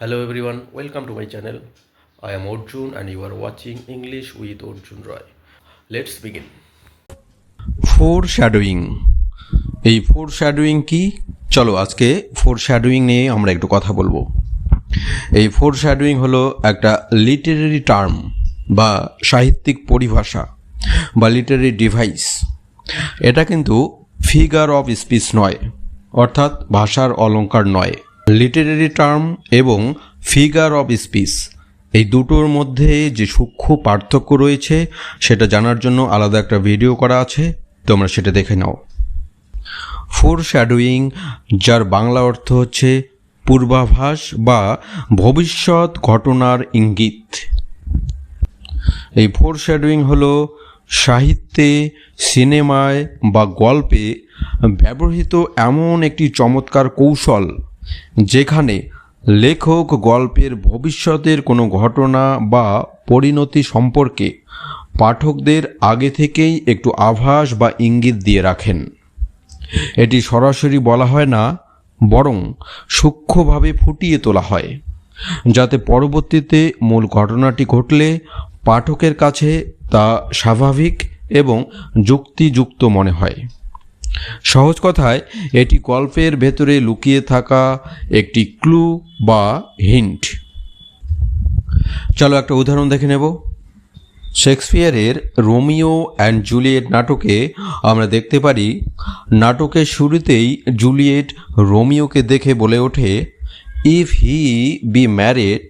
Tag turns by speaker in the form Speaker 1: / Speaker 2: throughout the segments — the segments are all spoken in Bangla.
Speaker 1: Hello everyone, welcome to my channel. I am Arjun and you are watching English with Arjun Roy. Let's begin.
Speaker 2: ফোরশ্যাডোয়িং। এই ফোরশ্যাডোয়িং কি? চলো আজকে ফোরশ্যাডোয়িং নিয়ে আমরা একটু কথা বলবো। এই ফোরশ্যাডোয়িং হলো একটা লিটারেরি টার্ম বা সাহিত্যিক পরিভাষা বা লিটারেরি ডিভাইস। এটা কিন্তু ফিগার অফ স্পিচ নয়, অর্থাৎ ভাষার অলংকার নয়। লিটারেরি টার্ম এবং ফিগার অফ স্পিচ এই দুটোর মধ্যে যে সূক্ষ্ম পার্থক্য রয়েছে সেটা জানার জন্য আলাদা একটা ভিডিও করা আছে, তোমরা সেটা দেখে নাও। ফোরশ্যাডোয়িং, যার বাংলা অর্থ হচ্ছে পূর্বাভাস বা ভবিষ্যৎ ঘটনার ইঙ্গিত। এই ফোরশ্যাডোয়িং হলো সাহিত্যে, সিনেমায় বা গল্পে ব্যবহৃত এমন একটি চমৎকার কৌশল যেখানে লেখক গল্পের ভবিষ্যতের কোনো ঘটনা বা পরিণতি সম্পর্কে পাঠকদের আগে থেকেই একটু আভাস বা ইঙ্গিত দিয়ে রাখেন। এটি সরাসরি বলা হয় না, বরং সূক্ষ্মভাবে ফুটিয়ে তোলা হয়, যাতে পরবর্তীতে মূল ঘটনাটি ঘটলে পাঠকের কাছে তা স্বাভাবিক এবং যুক্তিযুক্ত মনে হয়। সহজ কথায় এটি গল্পের ভেতরে লুকিয়ে থাকা একটি ক্লু বা হিন্ট। চলো একটা উদাহরণ দেখে নেব। শেক্সপিয়ারের রোমিও অ্যান্ড জুলিয়েট নাটকে আমরা দেখতে পারি, নাটকের শুরুতেই জুলিয়েট রোমিওকে দেখে বলে ওঠে, if he be married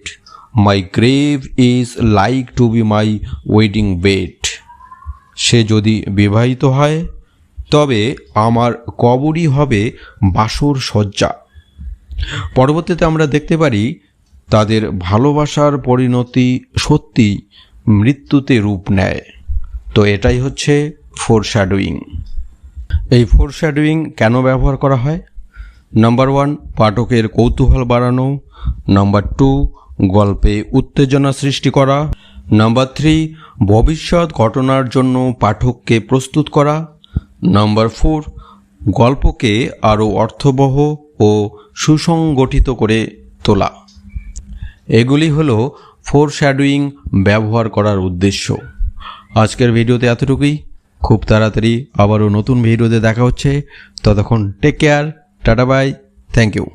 Speaker 2: my grave is like to be my wedding bed. সে যদি বিবাহিত হয় তবে আমার কবরই হবে বাসর সজ্জা। পরবর্তীতে আমরা দেখতে পারি তাদের ভালোবাসার পরিণতি সত্যি মৃত্যুতে রূপ নেয়। তো এটাই হচ্ছে ফোরশ্যাডোয়িং। এই ফোরশ্যাডোয়িং কেন ব্যবহার করা হয়? নাম্বার 1, পাঠকের কৌতূহল বাড়ানো। নাম্বার 2, গল্পে উত্তেজনা সৃষ্টি করা। নাম্বার 3, ভবিষ্যৎ ঘটনার জন্য পাঠককে প্রস্তুত করা। নাম্বার 4, গল্পকে আরও অর্থবহ ও সুসংগঠিত করে তোলা। এগুলি হলো ফোরশ্যাডোয়িং ব্যবহার করার উদ্দেশ্য। আজকের ভিডিওতে এতটুকুই। খুব তাড়াতাড়ি আবারও নতুন ভিডিওতে দেখা হচ্ছে। ততক্ষণ take care, tata bye, thank you.